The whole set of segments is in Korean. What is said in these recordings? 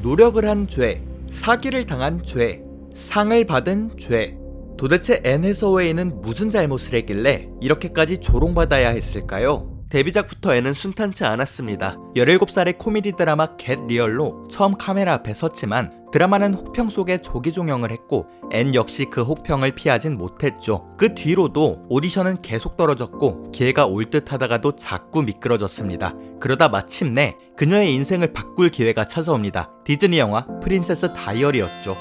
노력을 한 죄, 사기를 당한 죄, 상을 받은 죄. 도대체 앤 해서웨이는 무슨 잘못을 했길래 이렇게까지 조롱받아야 했을까요? 데뷔작부터 앤은 순탄치 않았습니다. 17살의 코미디 드라마 겟 리얼로 처음 카메라 앞에 섰지만 드라마는 혹평 속에 조기 종영을 했고 앤 역시 그 혹평을 피하진 못했죠. 그 뒤로도 오디션은 계속 떨어졌고 기회가 올 듯 하다가도 자꾸 미끄러졌습니다. 그러다 마침내 그녀의 인생을 바꿀 기회가 찾아옵니다. 디즈니 영화 프린세스 다이어리였죠.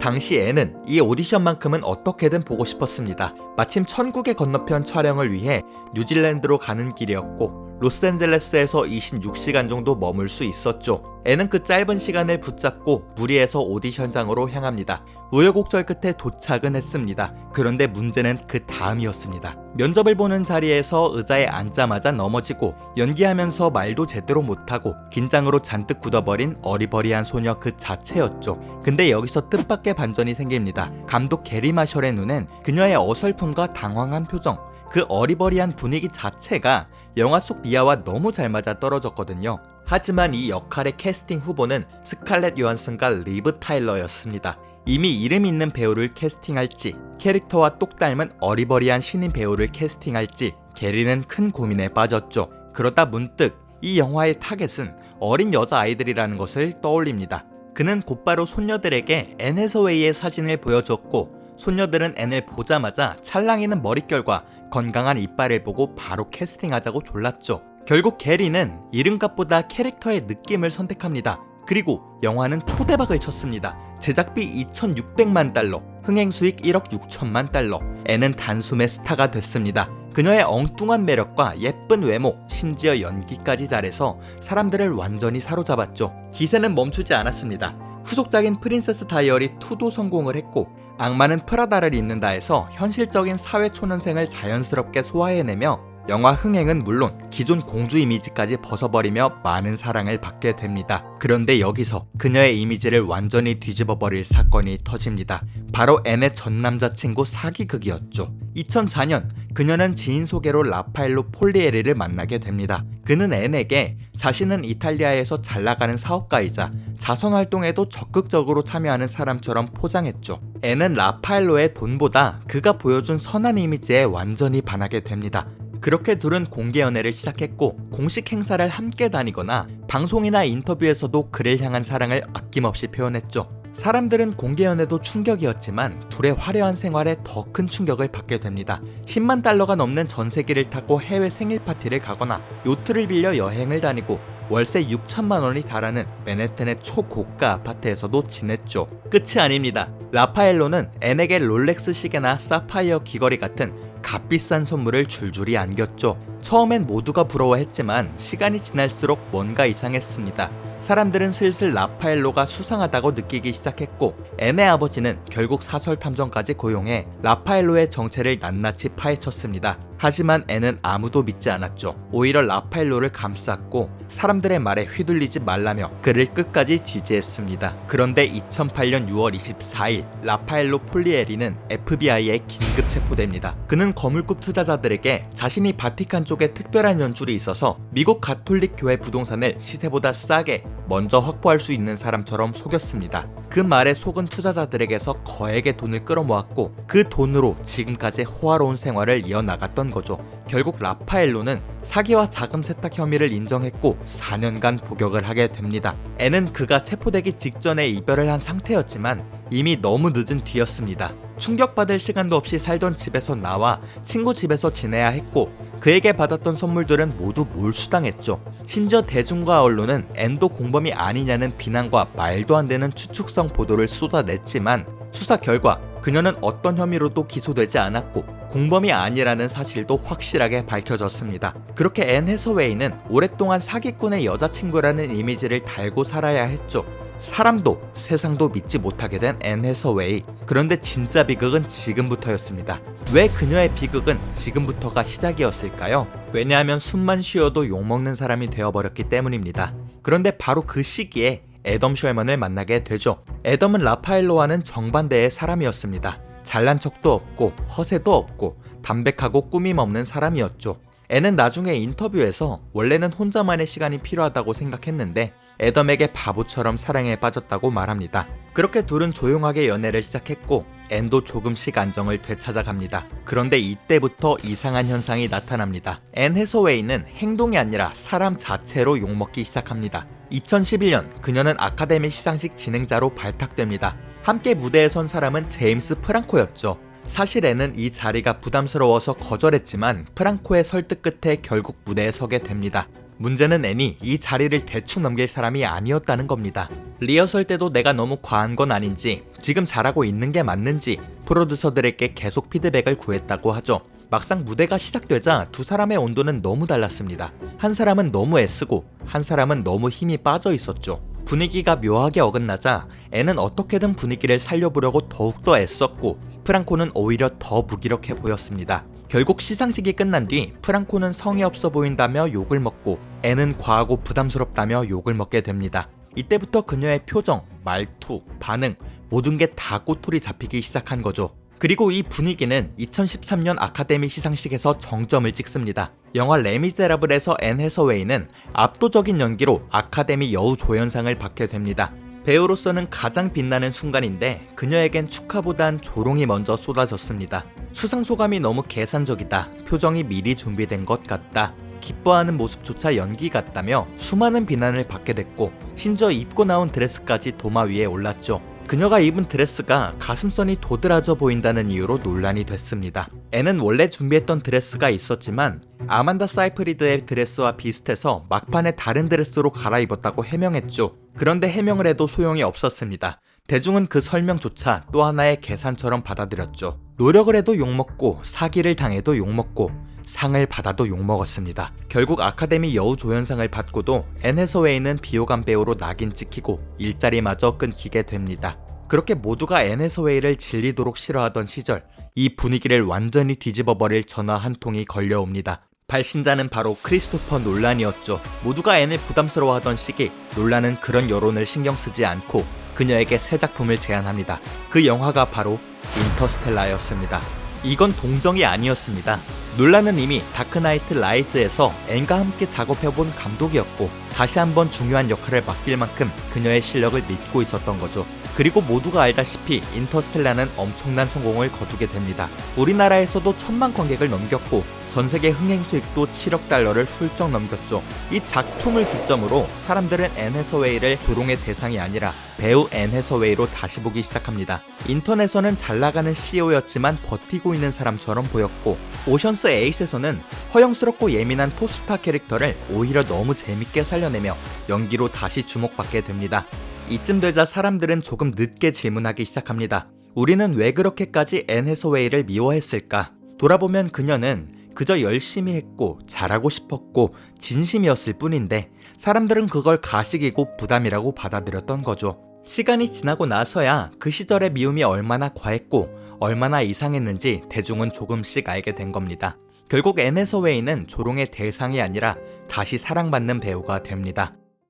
당시 앤은 이 오디션만큼은 어떻게든 보고 싶었습니다. 마침 천국의 건너편 촬영을 위해 뉴질랜드로 가는 길이었고 로스앤젤레스에서 26시간 정도 머물 수 있었죠. 앤은 그 짧은 시간을 붙잡고 무리해서 오디션장으로 향합니다. 우여곡절 끝에 도착은 했습니다. 그런데 문제는 그 다음이었습니다. 면접을 보는 자리에서 의자에 앉자마자 넘어지고 연기하면서 말도 제대로 못하고 긴장으로 잔뜩 굳어버린 어리버리한 소녀 그 자체였죠. 근데 여기서 뜻밖의 반전이 생깁니다. 감독 게리 마셜의 눈엔 그녀의 어설픔과 당황한 표정, 그 어리버리한 분위기 자체가 영화 속 미아와 너무 잘 맞아 떨어졌거든요. 하지만 이 역할의 캐스팅 후보는 스칼렛 요한슨과 리브 타일러였습니다. 이미 이름 있는 배우를 캐스팅할지 캐릭터와 똑 닮은 어리버리한 신인 배우를 캐스팅할지 게리는 큰 고민에 빠졌죠. 그러다 문득 이 영화의 타겟은 어린 여자아이들이라는 것을 떠올립니다. 그는 곧바로 손녀들에게 앤 해서웨이의 사진을 보여줬고 손녀들은 앤을 보자마자 찰랑이는 머릿결과 건강한 이빨을 보고 바로 캐스팅하자고 졸랐죠. 결국 게리는 이름값보다 캐릭터의 느낌을 선택합니다. 그리고 영화는 초대박을 쳤습니다. 제작비 2,600만 달러, 흥행수익 1억 6천만 달러. 앤은 단숨에 스타가 됐습니다. 그녀의 엉뚱한 매력과 예쁜 외모, 심지어 연기까지 잘해서 사람들을 완전히 사로잡았죠. 기세는 멈추지 않았습니다. 후속작인 프린세스 다이어리 2도 성공을 했고 악마는 프라다를 입는다에서 현실적인 사회 초년생을 자연스럽게 소화해내며 영화 흥행은 물론 기존 공주 이미지까지 벗어버리며 많은 사랑을 받게 됩니다. 그런데 여기서 그녀의 이미지를 완전히 뒤집어버릴 사건이 터집니다. 바로 앤의 전 남자친구 사기극이었죠. 2004년 그녀는 지인 소개로 라파엘로 폴리에리를 만나게 됩니다. 그는 앤에게 자신은 이탈리아에서 잘나가는 사업가이자 자선활동에도 적극적으로 참여하는 사람처럼 포장했죠. 앤은 라파엘로의 돈보다 그가 보여준 선한 이미지에 완전히 반하게 됩니다. 그렇게 둘은 공개 연애를 시작했고 공식 행사를 함께 다니거나 방송이나 인터뷰에서도 그를 향한 사랑을 아낌없이 표현했죠. 사람들은 공개 연애도 충격이었지만 둘의 화려한 생활에 더 큰 충격을 받게 됩니다. 10만 달러가 넘는 전세기를 타고 해외 생일 파티를 가거나 요트를 빌려 여행을 다니고 월세 6천만 원이 달하는 맨해튼의 초고가 아파트에서도 지냈죠. 끝이 아닙니다. 라파엘로는 앤에게 롤렉스 시계나 사파이어 귀걸이 같은 값비싼 선물을 줄줄이 안겼죠. 처음엔 모두가 부러워했지만 시간이 지날수록 뭔가 이상했습니다. 사람들은 슬슬 라파엘로가 수상하다고 느끼기 시작했고 앤의 아버지는 결국 사설 탐정까지 고용해 라파엘로의 정체를 낱낱이 파헤쳤습니다. 하지만 앤은 아무도 믿지 않았죠. 오히려 라파엘로를 감쌌고 사람들의 말에 휘둘리지 말라며 그를 끝까지 지지했습니다. 그런데 2008년 6월 24일 라파엘로 폴리에리는 FBI에 긴급 체포됩니다. 그는 거물급 투자자들에게 자신이 바티칸 쪽에 특별한 연줄이 있어서 미국 가톨릭 교회 부동산을 시세보다 싸게 먼저 확보할 수 있는 사람처럼 속였습니다. 그 말에 속은 투자자들에게서 거액의 돈을 끌어모았고 그 돈으로 지금까지 호화로운 생활을 이어나갔던 거죠. 결국 라파엘로는 사기와 자금 세탁 혐의를 인정했고 4년간 복역을 하게 됩니다. 앤은 그가 체포되기 직전에 이별을 한 상태였지만 이미 너무 늦은 뒤였습니다. 충격받을 시간도 없이 살던 집에서 나와 친구 집에서 지내야 했고 그에게 받았던 선물들은 모두 몰수당했죠. 심지어 대중과 언론은 앤도 공범이 아니냐는 비난과 말도 안 되는 추측성 보도를 쏟아냈지만 수사 결과 그녀는 어떤 혐의로도 기소되지 않았고 공범이 아니라는 사실도 확실하게 밝혀졌습니다. 그렇게 앤 해서웨이는 오랫동안 사기꾼의 여자친구라는 이미지를 달고 살아야 했죠. 사람도 세상도 믿지 못하게 된 앤 해서웨이. 그런데 진짜 비극은 지금부터였습니다. 왜 그녀의 비극은 지금부터가 시작이었을까요? 왜냐하면 숨만 쉬어도 욕먹는 사람이 되어버렸기 때문입니다. 그런데 바로 그 시기에 애덤 셜먼을 만나게 되죠. 애덤은 라파엘로와는 정반대의 사람이었습니다. 잘난 척도 없고 허세도 없고 담백하고 꾸밈 없는 사람이었죠. 앤은 나중에 인터뷰에서 원래는 혼자만의 시간이 필요하다고 생각했는데 애덤에게 바보처럼 사랑에 빠졌다고 말합니다. 그렇게 둘은 조용하게 연애를 시작했고 앤도 조금씩 안정을 되찾아갑니다. 그런데 이때부터 이상한 현상이 나타납니다. 앤 해서웨이는 행동이 아니라 사람 자체로 욕먹기 시작합니다. 2011년 그녀는 아카데미 시상식 진행자로 발탁됩니다. 함께 무대에 선 사람은 제임스 프랑코였죠. 사실 앤은 이 자리가 부담스러워서 거절했지만 프랑코의 설득 끝에 결국 무대에 서게 됩니다. 문제는 앤이 이 자리를 대충 넘길 사람이 아니었다는 겁니다. 리허설 때도 내가 너무 과한 건 아닌지, 지금 잘하고 있는 게 맞는지 프로듀서들에게 계속 피드백을 구했다고 하죠. 막상 무대가 시작되자 두 사람의 온도는 너무 달랐습니다. 한 사람은 너무 애쓰고 한 사람은 너무 힘이 빠져 있었죠. 분위기가 묘하게 어긋나자 앤은 어떻게든 분위기를 살려보려고 더욱더 애썼고 프랑코는 오히려 더 무기력해 보였습니다. 결국 시상식이 끝난 뒤 프랑코는 성의 없어 보인다며 욕을 먹고 앤은 과하고 부담스럽다며 욕을 먹게 됩니다. 이때부터 그녀의 표정, 말투, 반응 모든 게 다 꼬투리 잡히기 시작한 거죠. 그리고 이 분위기는 2013년 아카데미 시상식에서 정점을 찍습니다. 영화 레미제라블에서 앤 해서웨이는 압도적인 연기로 아카데미 여우조연상을 받게 됩니다. 배우로서는 가장 빛나는 순간인데 그녀에겐 축하보단 조롱이 먼저 쏟아졌습니다. 수상소감이 너무 계산적이다. 표정이 미리 준비된 것 같다. 기뻐하는 모습조차 연기 같다며 수많은 비난을 받게 됐고 심지어 입고 나온 드레스까지 도마 위에 올랐죠. 그녀가 입은 드레스가 가슴선이 도드라져 보인다는 이유로 논란이 됐습니다. 앤은 원래 준비했던 드레스가 있었지만 아만다 사이프리드의 드레스와 비슷해서 막판에 다른 드레스로 갈아입었다고 해명했죠. 그런데 해명을 해도 소용이 없었습니다. 대중은 그 설명조차 또 하나의 계산처럼 받아들였죠. 노력을 해도 욕먹고 사기를 당해도 욕먹고 상을 받아도 욕먹었습니다. 결국 아카데미 여우조연상을 받고도 앤 해서웨이는 비호감 배우로 낙인 찍히고 일자리마저 끊기게 됩니다. 그렇게 모두가 앤 해서웨이를 질리도록 싫어하던 시절, 이 분위기를 완전히 뒤집어버릴 전화 한 통이 걸려옵니다. 발신자는 바로 크리스토퍼 놀란이었죠. 모두가 앤을 부담스러워하던 시기, 놀란은 그런 여론을 신경 쓰지 않고 그녀에게 새 작품을 제안합니다. 그 영화가 바로 인터스텔라였습니다. 이건 동정이 아니었습니다. 놀란은 이미 다크나이트 라이즈에서 앤과 함께 작업해본 감독이었고 다시 한번 중요한 역할을 맡길 만큼 그녀의 실력을 믿고 있었던 거죠. 그리고 모두가 알다시피 인터스텔라는 엄청난 성공을 거두게 됩니다. 우리나라에서도 1000만 관객을 넘겼고 전세계 흥행 수익도 7억 달러를 훌쩍 넘겼죠. 이 작품을 기점으로 사람들은 앤 해서웨이를 조롱의 대상이 아니라 배우 앤 해서웨이로 다시 보기 시작합니다. 인턴에서는 잘나가는 CEO였지만 버티고 있는 사람처럼 보였고 오션스 8에서는 허영스럽고 예민한 토스타 캐릭터를 오히려 너무 재밌게 살려내며 연기로 다시 주목받게 됩니다. 이쯤 되자 사람들은 조금 늦게 질문하기 시작합니다. 우리는 왜 그렇게까지 앤 해서웨이를 미워했을까? 돌아보면 그녀는 그저 열심히 했고 잘하고 싶었고 진심이었을 뿐인데 사람들은 그걸 가식이고 부담이라고 받아들였던 거죠. 시간이 지나고 나서야 그 시절의 미움이 얼마나 과했고 얼마나 이상했는지 대중은 조금씩 알게 된 겁니다. 결국 앤 해서웨이는 조롱의 대상이 아니라 다시 사랑받는 배우가 됩니다.